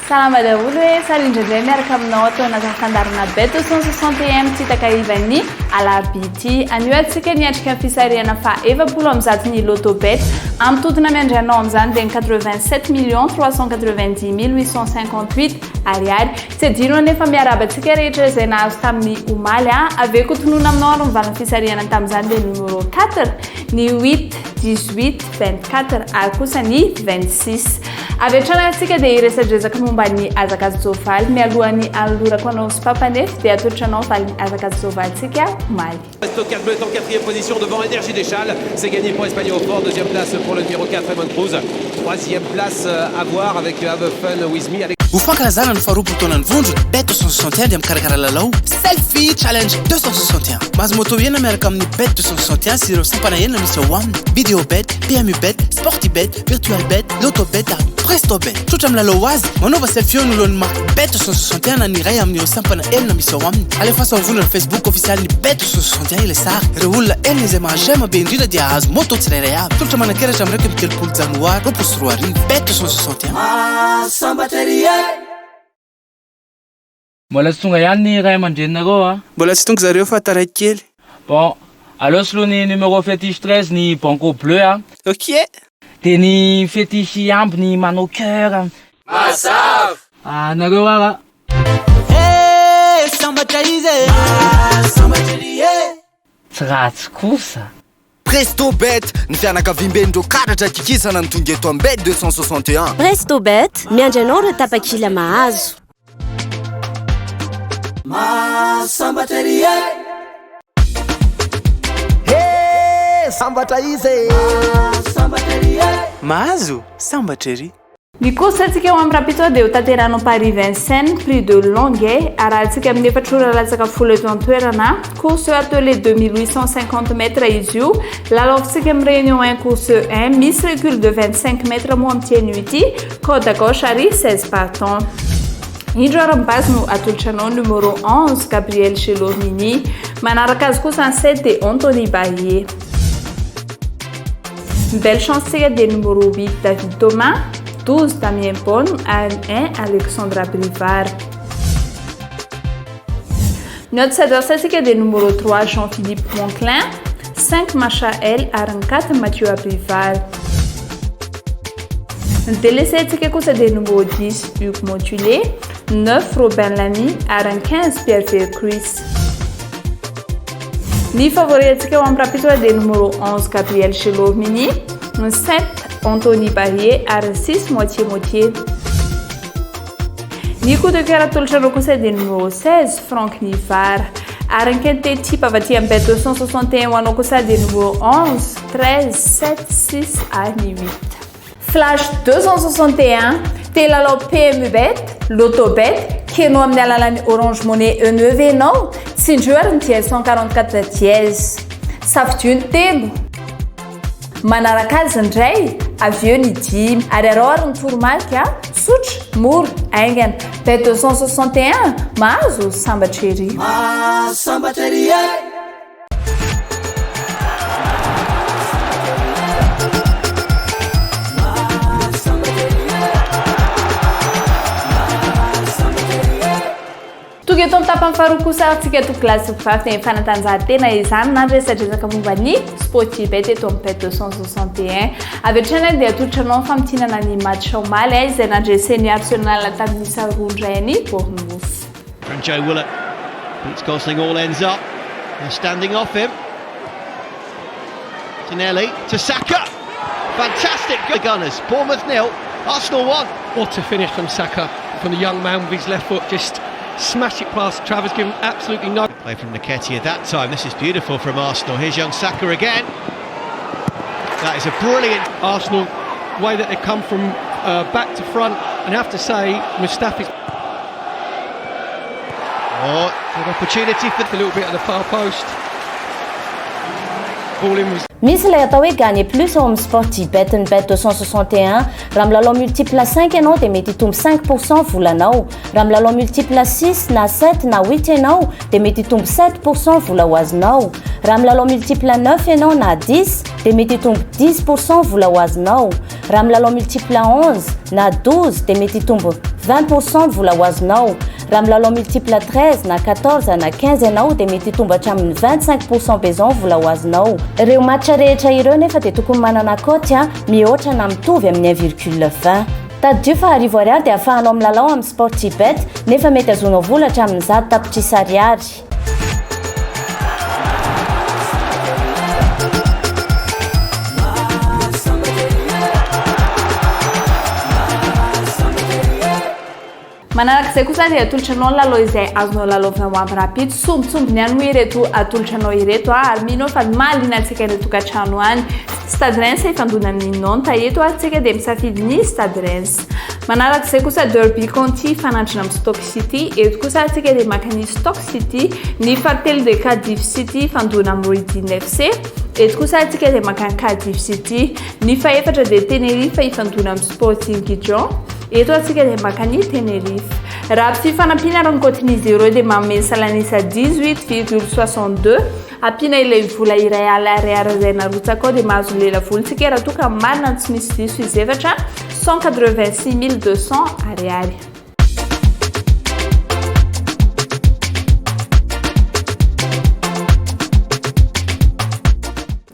Salama daholo hoe sary indrindray miaraka aminao atao anaty fandarana bet 261 tsy takahivany alarbity anio antsika niatrika ny fisariana fa efapolo amin'ny zatony loto bet amin'ny totona miandrianao amin'izany dia 87 390 858 ariary tsy adino anefa miarabantsika rehetra izay nahazo tamin'ny omaly avy eo kotonona aminao ary mivalina fisariana tamin'izany dia numéro 4 ny 8 18 24 ary kosa ny 26 avy hatrany antsika dia iresadresaka momba ny azakazy jovaly mialohan'ny alorako anao sy papanefy dia atotranao valiny azakazy jovalyntsika omaly. Stockard Bleu est en quatrième position devant Énergie des Châles. C'est gagné pour Espagnon Fort. Deuxième place pour le numéro 4, Raymond Cruz. Troisième place à voir avec Have Fun With Me. Ufankarazana ny faharoa potoanany vondro bet 261 dia mikarakara lalao selfie challenge 261 mahazo moto ena miaraka amin'ny bet 261 sy ireo sampana enina misy ao aminy video bet, PMU bet, sporty bet, virtual bet, loto bet ary presto bet tsotra amin'ny lalao azy manova selfie ny lohany marque bet 261 na ny iray amin'ireo sampana enina misy ao aminy alefa savona ny Facebook official ny bet 261 ile sary ireo olona enina izay mahazema be indrindra dia ahazo moto tsirairay avy tsotra manankeratra amin'ny raiky telopolo janoary roapolo sy roa arivo bet 261 Mbola tsy tonga ihany ny ray aman-drenareo mbola tsy tonga zareo fa taraiky kely bon aleo saloha ny numéro fétiche 13 ny banco bleu ok dia ny fétiche ambiny manao cœur Mazava nareo ara sambatra izy tsy ratsy kosa Presto Bet ny fianakaviam-bendreo karatra kikisana ny tonga eto ambet 261 Presto Bet miandry anao ireo tapakila mahazo sambatra izy mahazo sambatra ery ny course antsika eo amin'ny rapito dia ho tanteranao Paris Vincennes prix de longueuil arahantsika amin'ny efatrora latsaka folo eto an-toerana course atelier 2850 mètres izy io lalaovintsika amin'ny réunion 1 course 1 misy recul de 25 mètres moa amin'ny tiany ity code à gauche ary 16 partants indro aram-base no atolotranao numéro 11 Gabriel Chelomini manaraka azy kosa ny 7 dia Anthony Bahier belle chance tsika dia numéro 8 David Thomas 12 Damien Bonne ary 1 Alexandra Brivard ny autre adversaire tsika dia numéro 3 Jean-Philippe Monclin 5 Machael ary 4 Mathieu Abrivard ny délaissé tsika kosa dia numéro 10 Hugues Montulé 9 Robin Lamy ary 15 Pierre Vercruis ny favori atsika eo amin'ny rapito dia numéro 11 Gabriel Chelomini 7 Anthony Bahier ary 6 moitié ny coup de cœur atolotranao kosa dia numéro 16 Franck Nivard ary ny quinte type avy aty amin'ny bet 261 hoanao kosa dia numéro 11 13 7 6 ary 8 Flash 261 te lalao PMU bet, Loto bet, kenao amin'ny alalan'ny Orange Money E9 enao, tsindroary ny dièse 144 dièse. Safidio ny telo. Manaraka azy indray, avy eo ny dimy, ary arao ny toromarika, sotra, mora, aingana. Bet 261, mahazo sambatra ery. sambatra ery Toga eto amin'ny tapany faharoa kosa aritsika to klasy vavy ny fanatanjahantena izany na resadresaka momba ny sportif bet eto amin'ny bet 261 avy hatrany dia atolotranao famitinana ny match omaly izay nandresen'ny Arsenal tamin'ny sarondray any Bournemouth. From Joe Willett, it's Gosling all ends up. They're standing off him. Tonelli to Saka. Fantastic good Gunners. Bournemouth 0, Arsenal 1. What a finish from Saka, from the young man with his left foot, just smash it past Travers, given absolutely no. Play from Nketiah that time. This is beautiful from Arsenal. Here's young Saka again. That is a brilliant Arsenal, the way that they come from back to front, and I have to say, Mustafi's good opportunity for a little bit at the far post. Ball in was misy ilay atao hoe gagner plus ao amin'ny sportif bet ny bet 261 raha milalao multiple 5 ianao dia mety hitombo 5% volanao raha milalao multiple 6 na 7 na 8 ianao dia mety hitombo 7% vola ho azonao raha milalao multiple 9 ianao na 10 dia mety hitombo 10% vola ho azonao raha milalao multiple 11 na 12 dia mety hitombo 20% vola ho azonao. raha milalao multiple 13 na 14 na 15 ianao dia mety hitombo hatramin'ny 25% bezon vola ho azonao. Ireo matcha rehetra ireo nefa dia tokony manana cote mihoatra na mitovy amin'ny 1,20. Taddio fa £10 dia ahafahanao milalao amin'ny Sportybet nefa mety azonao vola hatramin'ny 10 tapitrisa ariary. Manarak'izay kosa dia atolotranao ny lalao izay azonao lalaovina ho amin'ny rapide sombitsombiny ihany hoe ireto atolotranao ireto ary mino fa mahaliana antsika ny tokantrano any. Stade Reims ifandonan'ny Nantes eto antsika dia misafidy ny Stade Reims. Manarak'izay kosa Derby County fanandrana amin'ny Stoke City eto kosa antsika dia maka ny Stoke City, ny fahatelo dia Cardiff City fandona amin'ny Reading FC. Eto kosa antsika dia maka ny Cardiff City, ny fahaefatra dia Tenerife ifandona amin'ny Sporting Gijon. Eto antsika dia maka ny Tenerife. Raha fifanampiana rankotin'izy ireo dia manome salanisa 18,62. Ampiana ilay vola iray ariary izay narotsaka ao dia mahazo lela volontsika raha toa ka marina tsy misy diso izy efatra 186,200 ariary.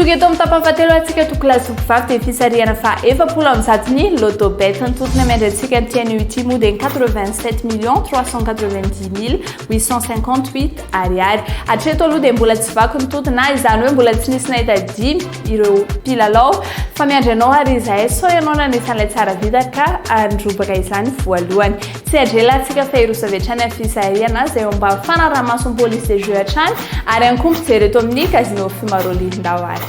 Togeto amin'ny tapany fahatelo antsika to klasy vavy dia fisarihana fa 7 ny loto bet nitotona miandrantsika amin'ity ity moa dia 87,390,858 ariary. Hatreto aloha dia mbola tsy vaky nitotona izany hoe mbola tsy nisy nahita dimy ireo mpilalao fa miandranao ary izahay so ianao nanesan'ilay tsara vita ka androbaka izany voalohany. Tsy adrela antsika fa irosavetrany amin'ny fisarihana izay eo mba fanaraha-mason'ny police de jeu hatrany ary ankompo jery eto amin'ny casino Fimarolin-dao ary.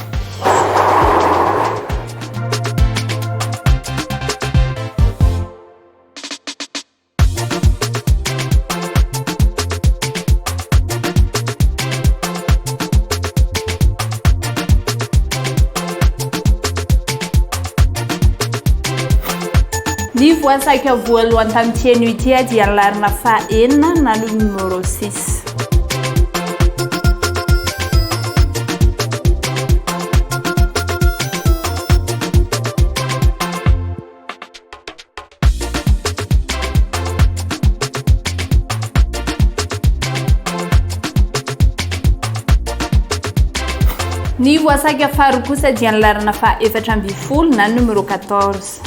Ny voasaka voalohany tamin'ity ity dia larina fahaenina na numéro 6. Ny voasaka faharoa kosa dia larina faha-420 na numéro 14.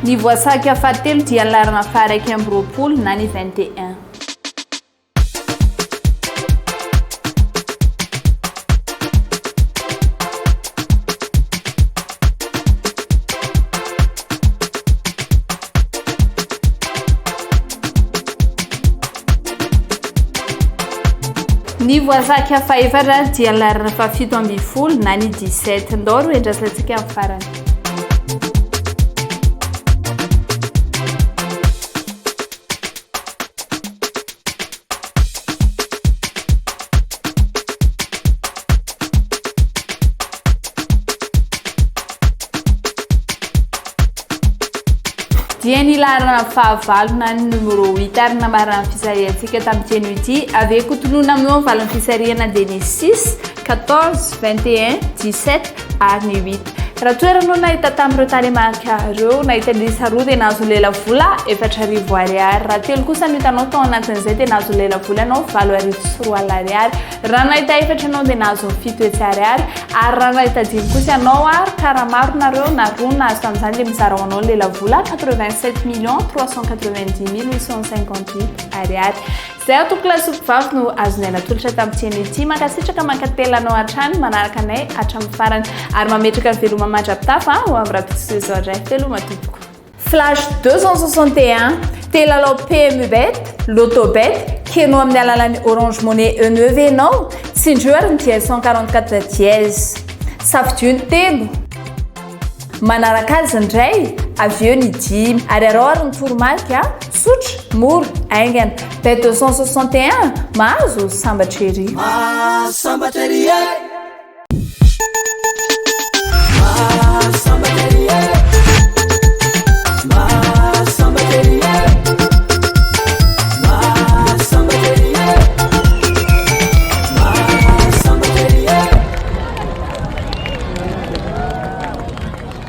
Ny voasaka fahatelo dia larina faha-120 na ny 21. Ny voasaka fahaefatra dia larina faha-70 na ny 17. Ndao ro endrasantsika amin'ny farany. Dia ny larina fahavalo na ny numéro 8 ary namarana fisarihantsika tamin'ity ity avy kotonona amin'ny valon'ny fisarihana dia ny 6, 14, 21, 17 ary ny 8. Raha toeranao nahita tamin'ireo talemarka ireo nahita lisa roa dia nahazo lela vola 4,000 ariary. Raha telo kosa no hitanao tao anatin'izay dia nahazo lela vola ianao 7,400 ariary. Raha nahita efatra ianao dia nahazo 7 ariary ary raha nahita dimy kosa ianao ary karaha maro nareo na roa nahazo tamin'izany dia mizara ho anao lela vola 87,390,858 ariary. Zay ato klasy vavy no azonay natolotra tamin'ity ity mankasitraka mankatelanao hatrany manaraka anay hatramin'ny farany ary mametraka ny veloma mandrapitafa ho amin'ny rapitsoizao indray veloma tompoko. Flash 261 telalao PMU Bet, Loto Bet, kenao amin'ny alalan'ny Orange Money E9 ianao, tsindrio ary ny dièse 144 dièse. Safidio ny telo. Manaraka azy indray, avy eo ny dimy ary arao ary ny toromarika sotra, mora, aingana. Bet 261 mahazo sambatra ery.